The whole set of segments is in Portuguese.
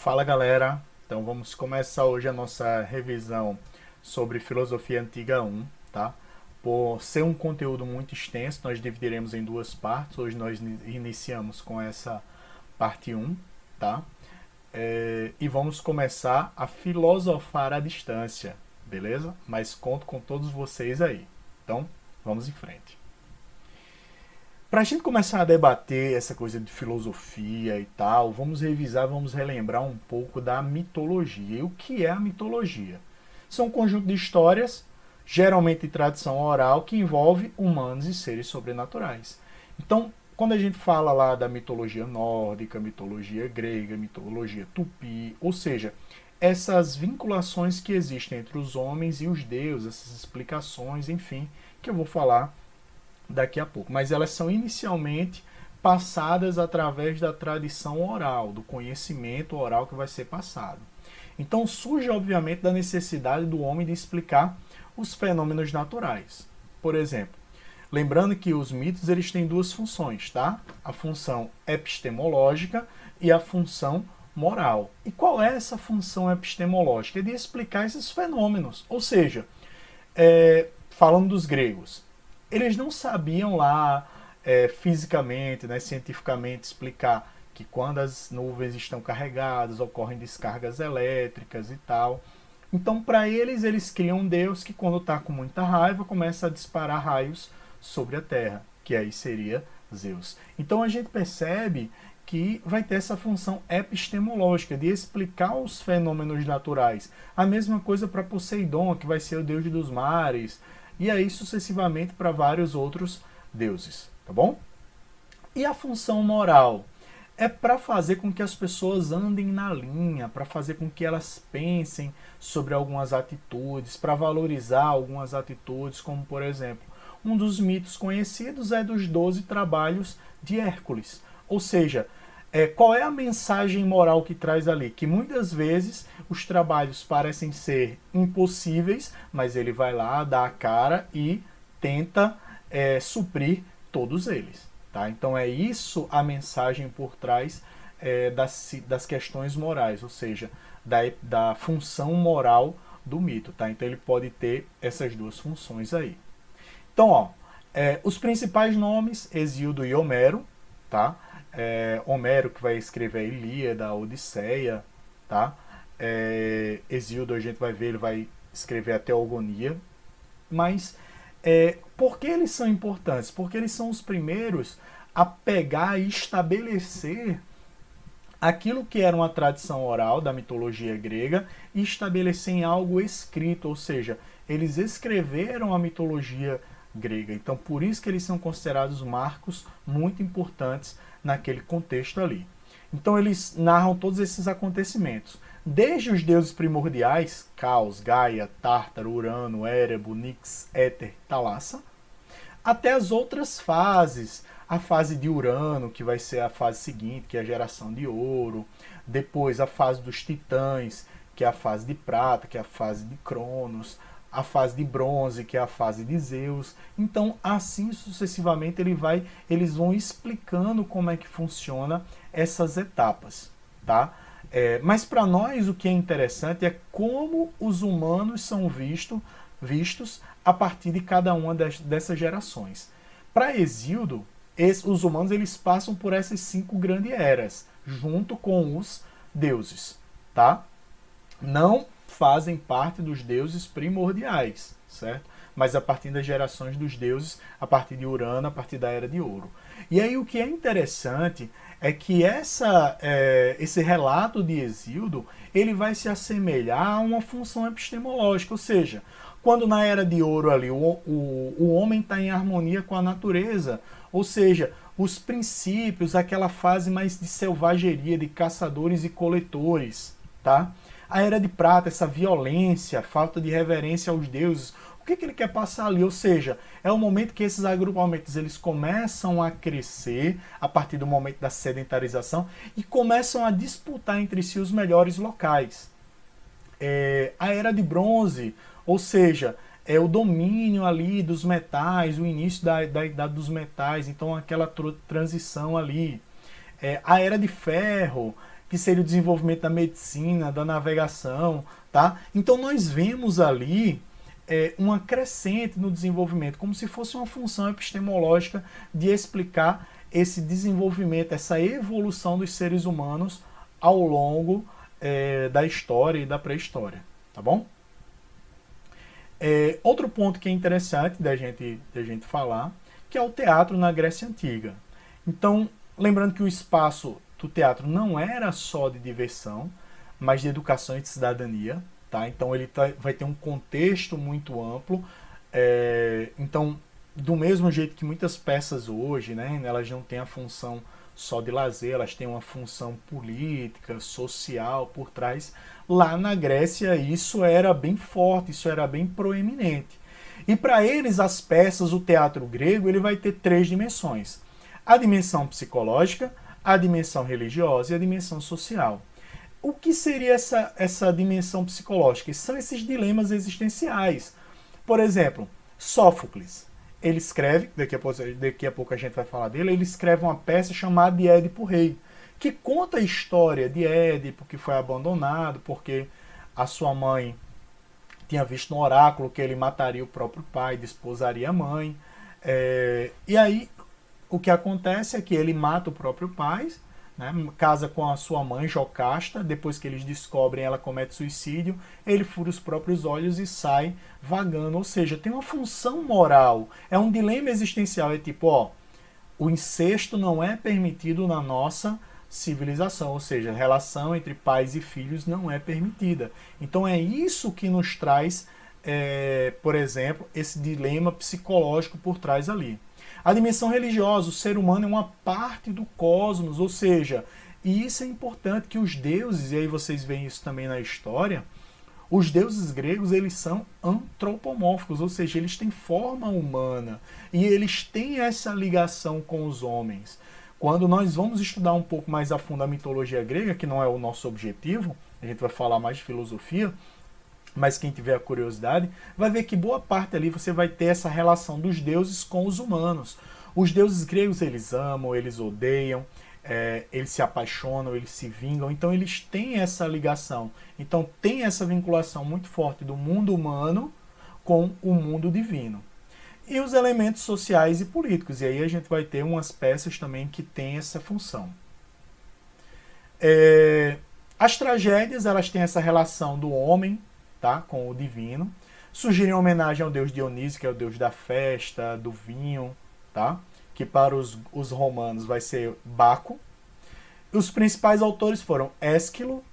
Fala galera, então vamos começar hoje a nossa revisão sobre Filosofia Antiga 1, tá? Por ser um conteúdo muito extenso, nós dividiremos em duas partes. Hoje nós iniciamos com essa parte 1, tá? E vamos começar a filosofar à distância, beleza? Mas conto com todos vocês aí. Então, vamos em frente. Para a gente começar a debater essa coisa de filosofia e tal, vamos revisar, vamos relembrar um pouco da mitologia. E o que é a mitologia? São um conjunto de histórias, geralmente de tradição oral, que envolve humanos e seres sobrenaturais. Então, quando a gente fala lá da mitologia nórdica, mitologia grega, mitologia tupi, ou seja, essas vinculações que existem entre os homens e os deuses, essas explicações, enfim, que eu vou falar daqui a pouco. Mas elas são inicialmente passadas através da tradição oral, do conhecimento oral que vai ser passado. Então surge, obviamente, da necessidade do homem de explicar os fenômenos naturais. Por exemplo, lembrando que os mitos eles têm duas funções, tá? A função epistemológica e a função moral. E qual é essa função epistemológica? É de explicar esses fenômenos. Ou seja, falando dos gregos, eles não sabiam lá fisicamente, né, cientificamente explicar que quando as nuvens estão carregadas ocorrem descargas elétricas e tal. Então, para eles, eles criam um Deus que, quando está com muita raiva, começa a disparar raios sobre a Terra, que aí seria Zeus. Então, a gente percebe que vai ter essa função epistemológica de explicar os fenômenos naturais. A mesma coisa para Poseidon, que vai ser o deus dos mares, e aí sucessivamente para vários outros deuses, tá bom? E a função moral é para fazer com que as pessoas andem na linha, para fazer com que elas pensem sobre algumas atitudes, para valorizar algumas atitudes, como por exemplo, um dos mitos conhecidos é dos 12 trabalhos de Hércules. Ou seja, qual é a mensagem moral que traz ali? Que muitas vezes os trabalhos parecem ser impossíveis, mas ele vai lá, dá a cara e tenta suprir todos eles. Tá? Então é isso a mensagem por trás das questões morais, ou seja, da função moral do mito. Tá? Então ele pode ter essas duas funções aí. Então, ó, os principais nomes, Hesíodo e Homero, tá? Homero que vai escrever a Ilíada, a Odisseia, tá? Hesíodo a gente vai ver, ele vai escrever a Teogonia. Mas por que eles são importantes? Porque eles são os primeiros a pegar e estabelecer aquilo que era uma tradição oral da mitologia grega e estabelecer em algo escrito, ou seja, eles escreveram a mitologia grega. Então, por isso que eles são considerados marcos muito importantes naquele contexto ali. Então, eles narram todos esses acontecimentos. Desde os deuses primordiais, Caos, Gaia, Tártaro, Urano, Érebo, Nix, Éter, Talassa, até as outras fases. A fase de Urano, que vai ser a fase seguinte, que é a geração de ouro. Depois a fase dos titãs, que é a fase de prata, que é a fase de Cronos. A fase de bronze, que é a fase de Zeus. Então, assim sucessivamente, eles vão explicando como é que funciona essas etapas, tá? Mas para nós o que é interessante é como os humanos são vistos a partir de cada uma dessas gerações. Para Hesíodo, os humanos eles passam por essas 5 grandes eras, junto com os deuses, tá? Não fazem parte dos deuses primordiais, certo? Mas a partir das gerações dos deuses, a partir de Urano, a partir da Era de Ouro. E aí o que é interessante é que esse relato de Hesíodo, ele vai se assemelhar a uma função epistemológica, ou seja, quando na Era de Ouro ali o homem está em harmonia com a natureza, ou seja, os princípios, aquela fase mais de selvageria, de caçadores e coletores, tá? A Era de Prata, essa violência, falta de reverência aos deuses, o que ele quer passar ali? Ou seja, é o momento que esses agrupamentos eles começam a crescer a partir do momento da sedentarização e começam a disputar entre si os melhores locais. A Era de Bronze, ou seja, é o domínio ali dos metais, o início da Idade dos Metais, então aquela transição ali. A Era de Ferro, que seria o desenvolvimento da medicina, da navegação, tá? Então nós vemos ali uma crescente no desenvolvimento, como se fosse uma função epistemológica de explicar esse desenvolvimento, essa evolução dos seres humanos ao longo da história e da pré-história, tá bom? Outro ponto que é interessante da gente falar, que é o teatro na Grécia Antiga. Então, lembrando que o espaço do teatro não era só de diversão, mas de educação e de cidadania, tá? Então ele vai ter um contexto muito amplo. Então, do mesmo jeito que muitas peças hoje, né, elas não têm a função só de lazer, elas têm uma função política, social por trás. Lá na Grécia isso era bem forte, isso era bem proeminente. E para eles as peças, o teatro grego, ele vai ter 3 dimensões: a dimensão psicológica, a dimensão religiosa e a dimensão social. O que seria essa dimensão psicológica? São esses dilemas existenciais. Por exemplo, Sófocles, ele escreve, daqui a pouco a gente vai falar dele, ele escreve uma peça chamada de Édipo Rei, que conta a história de Édipo, que foi abandonado porque a sua mãe tinha visto no oráculo que ele mataria o próprio pai, desposaria a mãe. E aí o que acontece é que ele mata o próprio pai, né, casa com a sua mãe, Jocasta. Depois que eles descobrem, ela comete suicídio, ele fura os próprios olhos e sai vagando. Ou seja, tem uma função moral, é um dilema existencial. É tipo, o incesto não é permitido na nossa civilização, ou seja, a relação entre pais e filhos não é permitida. Então é isso que nos traz, por exemplo, esse dilema psicológico por trás ali. A dimensão religiosa, o ser humano é uma parte do cosmos, ou seja, e isso é importante, que os deuses, e aí vocês veem isso também na história, os deuses gregos, eles são antropomórficos, ou seja, eles têm forma humana e eles têm essa ligação com os homens. Quando nós vamos estudar um pouco mais a fundo a mitologia grega, que não é o nosso objetivo, a gente vai falar mais de filosofia, mas quem tiver a curiosidade vai ver que boa parte ali você vai ter essa relação dos deuses com os humanos. Os deuses gregos, eles amam, eles odeiam, eles se apaixonam, eles se vingam, então eles têm essa ligação. Então tem essa vinculação muito forte do mundo humano com o mundo divino. E os elementos sociais e políticos, e aí a gente vai ter umas peças também que têm essa função. As tragédias, elas têm essa relação do homem, tá, com o divino. Surgirem em homenagem ao deus Dionísio, que é o deus da festa, do vinho, tá? Que para os romanos vai ser Baco. Os principais autores foram Ésquilo,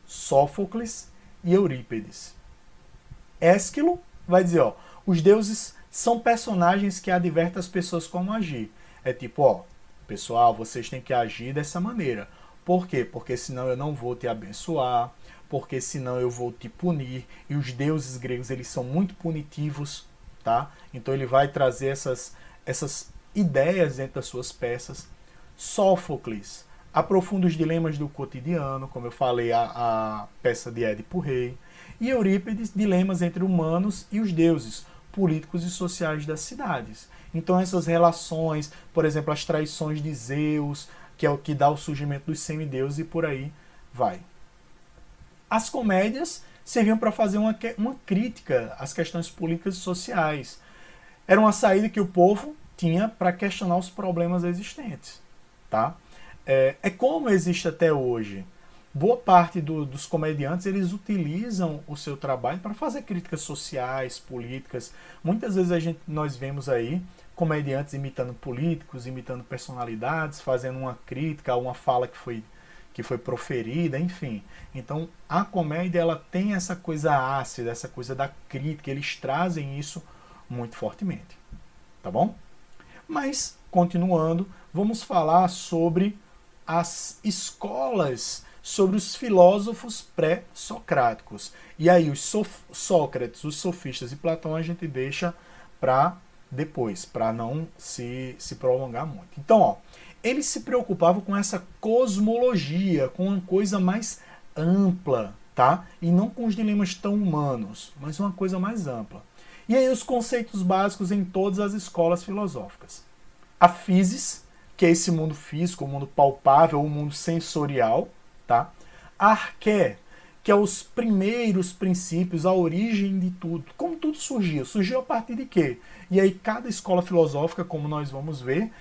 Sófocles e Eurípides. Ésquilo vai dizer, os deuses são personagens que advertem as pessoas como agir. É tipo, pessoal, vocês têm que agir dessa maneira. Por quê? Porque senão eu não vou te abençoar, porque senão eu vou te punir. E os deuses gregos, eles são muito punitivos, tá? Então ele vai trazer essas ideias dentro das suas peças. Sófocles aprofunda os dilemas do cotidiano, como eu falei, a peça de Édipo Rei. E Eurípides, dilemas entre humanos e os deuses, políticos e sociais das cidades. Então essas relações, por exemplo, as traições de Zeus, que é o que dá o surgimento dos semideuses, e por aí vai. As comédias serviam para fazer uma crítica às questões políticas e sociais. Era uma saída que o povo tinha para questionar os problemas existentes. Tá? É como existe até hoje. Boa parte dos comediantes, eles utilizam o seu trabalho para fazer críticas sociais, políticas. Muitas vezes nós vemos aí comediantes imitando políticos, imitando personalidades, fazendo uma crítica a uma fala que foi proferida, enfim. Então, a comédia, ela tem essa coisa ácida, essa coisa da crítica, eles trazem isso muito fortemente. Tá bom? Mas, continuando, vamos falar sobre as escolas, sobre os filósofos pré-socráticos. E aí, Sócrates, os sofistas e Platão a gente deixa para depois, para não se prolongar muito. Então, eles se preocupavam com essa cosmologia, com uma coisa mais ampla, tá? E não com os dilemas tão humanos, mas uma coisa mais ampla. E aí os conceitos básicos em todas as escolas filosóficas. A physis, que é esse mundo físico, o mundo palpável, o mundo sensorial, tá? Arqué, que é os primeiros princípios, a origem de tudo. Como tudo surgiu? Surgiu a partir de quê? E aí cada escola filosófica, como nós vamos ver,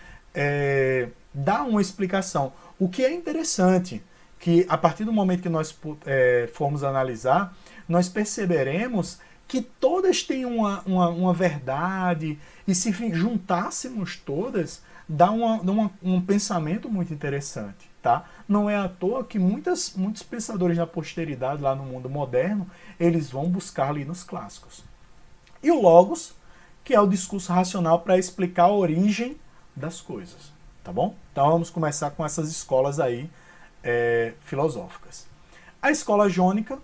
dá uma explicação. O que é interessante, que a partir do momento que nós formos analisar, nós perceberemos que todas têm uma verdade, e se juntássemos todas, dá um pensamento muito interessante. Tá? Não é à toa que muitos pensadores da posteridade, lá no mundo moderno, eles vão buscar ali nos clássicos. E o Logos, que é o discurso racional para explicar a origem das coisas. Tá bom? Então vamos começar com essas escolas aí filosóficas. A escola jônica,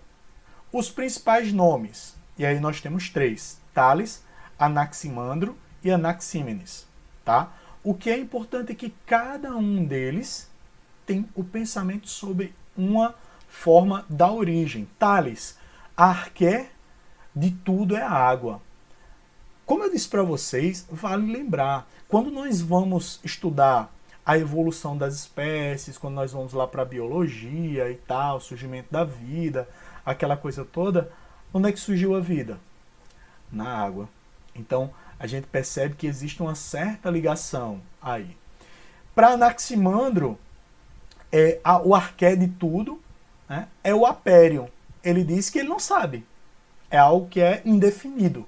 os principais nomes, e aí nós temos 3, Tales, Anaximandro e Anaxímenes. Tá? O que é importante é que cada um deles tem o pensamento sobre uma forma da origem. Tales, a arqué de tudo é a água. Como eu disse para vocês, vale lembrar, quando nós vamos estudar a evolução das espécies, quando nós vamos lá para a biologia e tal, surgimento da vida, aquela coisa toda, onde é que surgiu a vida? Na água. Então, a gente percebe que existe uma certa ligação aí. Para Anaximandro, o arqué de tudo, né, é o apérion. Ele diz que ele não sabe. É algo que é indefinido.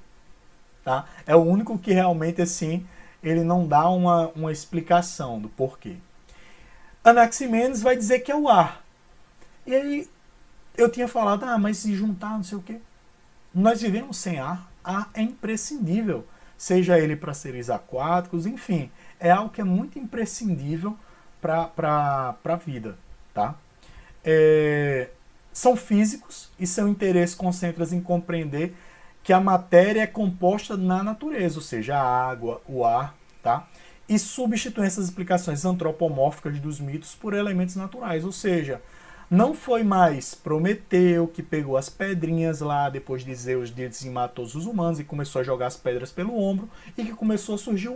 Tá? É o único que realmente, assim, ele não dá uma explicação do porquê. Anaximenes vai dizer que é o ar. E aí, eu tinha falado, mas se juntar, não sei o quê. Nós vivemos sem ar. Ar é imprescindível. Seja ele para seres aquáticos, enfim. É algo que é muito imprescindível para a vida. Tá? São físicos e seu interesse concentra-se em compreender que a matéria é composta na natureza, ou seja, a água, o ar, tá? E substituem essas explicações antropomórficas dos mitos por elementos naturais, ou seja, não foi mais Prometeu que pegou as pedrinhas lá, depois de Zeus dizimar todos os humanos e começou a jogar as pedras pelo ombro e que começou a surgir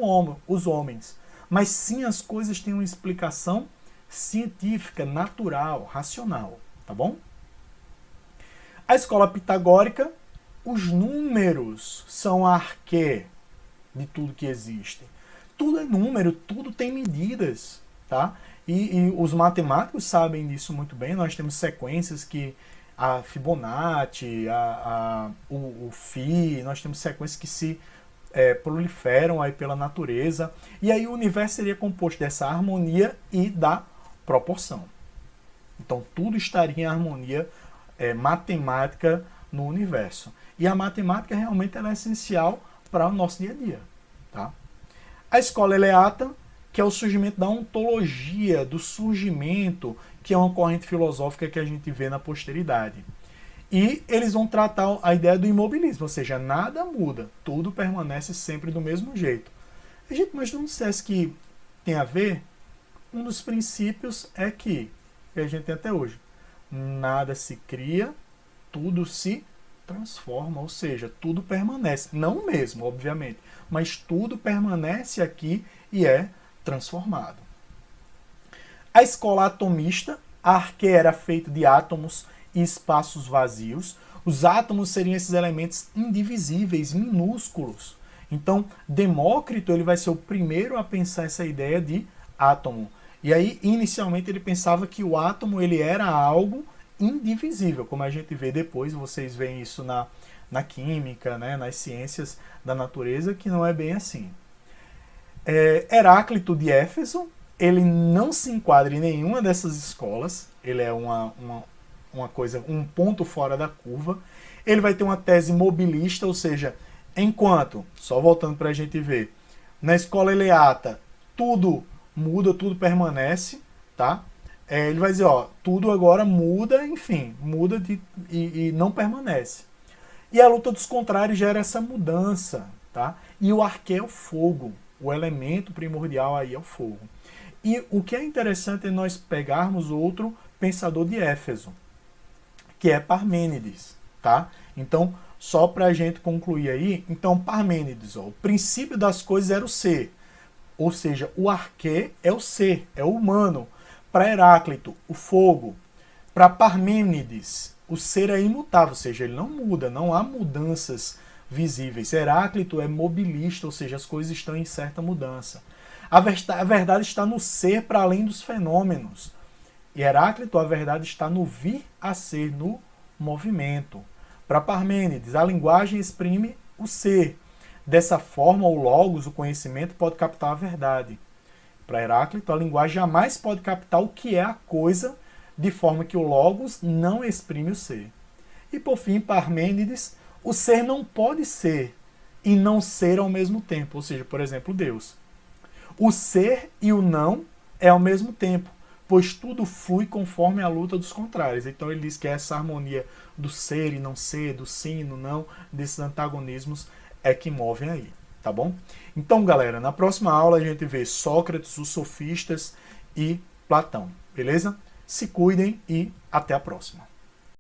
os homens. Mas sim, as coisas têm uma explicação científica, natural, racional, tá bom? A escola pitagórica, os números são a arqué de tudo que existe. Tudo é número, tudo tem medidas, tá? E os matemáticos sabem disso muito bem. Nós temos sequências que a Fibonacci, o Φ, nós temos sequências que se proliferam aí pela natureza. E aí o universo seria composto dessa harmonia e da proporção. Então tudo estaria em harmonia matemática no universo. E a matemática realmente ela é essencial para o nosso dia a dia. Tá? A escola eleata, que é o surgimento da ontologia, do surgimento, que é uma corrente filosófica que a gente vê na posteridade. E eles vão tratar a ideia do imobilismo, ou seja, nada muda, tudo permanece sempre do mesmo jeito. Mas não dissesse que tem a ver, um dos princípios é que a gente tem até hoje, nada se cria, tudo se transforma, ou seja, tudo permanece. Não o mesmo, obviamente, mas tudo permanece aqui e é transformado. A escola atomista, a arqué era feita de átomos e espaços vazios. Os átomos seriam esses elementos indivisíveis, minúsculos. Então, Demócrito ele vai ser o primeiro a pensar essa ideia de átomo. E aí, inicialmente, ele pensava que o átomo ele era algo indivisível, como a gente vê depois, vocês veem isso na química, né, nas ciências da natureza, que não é bem assim. Heráclito de Éfeso, ele não se enquadra em nenhuma dessas escolas, ele é uma coisa, um ponto fora da curva. Ele vai ter uma tese mobilista, ou seja, enquanto, só voltando para a gente ver, na escola eleata, tudo muda, tudo permanece, tá? Ele vai dizer, tudo agora muda, enfim, muda e não permanece. E a luta dos contrários gera essa mudança, tá? E o arqué é o fogo, o elemento primordial aí é o fogo. E o que é interessante é nós pegarmos outro pensador de Éfeso, que é Parmênides, tá? Então, só para a gente concluir aí, então Parmênides, o princípio das coisas era o ser, ou seja, o arqué é o ser, é o humano. Para Heráclito, o fogo. Para Parmênides, o ser é imutável, ou seja, ele não muda, não há mudanças visíveis. Heráclito é mobilista, ou seja, as coisas estão em certa mudança. A verdade está no ser para além dos fenômenos. E Heráclito, a verdade está no vir a ser, no movimento. Para Parmênides, a linguagem exprime o ser. Dessa forma, o logos, o conhecimento, pode captar a verdade. Para Heráclito, a linguagem jamais pode captar o que é a coisa, de forma que o logos não exprime o ser. E por fim, Parmênides, o ser não pode ser e não ser ao mesmo tempo. Ou seja, por exemplo, Deus. O ser e o não é ao mesmo tempo, pois tudo flui conforme a luta dos contrários. Então ele diz que essa harmonia do ser e não ser, do sim e no não, desses antagonismos é que movem aí, tá bom? Então, galera, na próxima aula a gente vê Sócrates, os sofistas e Platão, beleza? Se cuidem e até a próxima.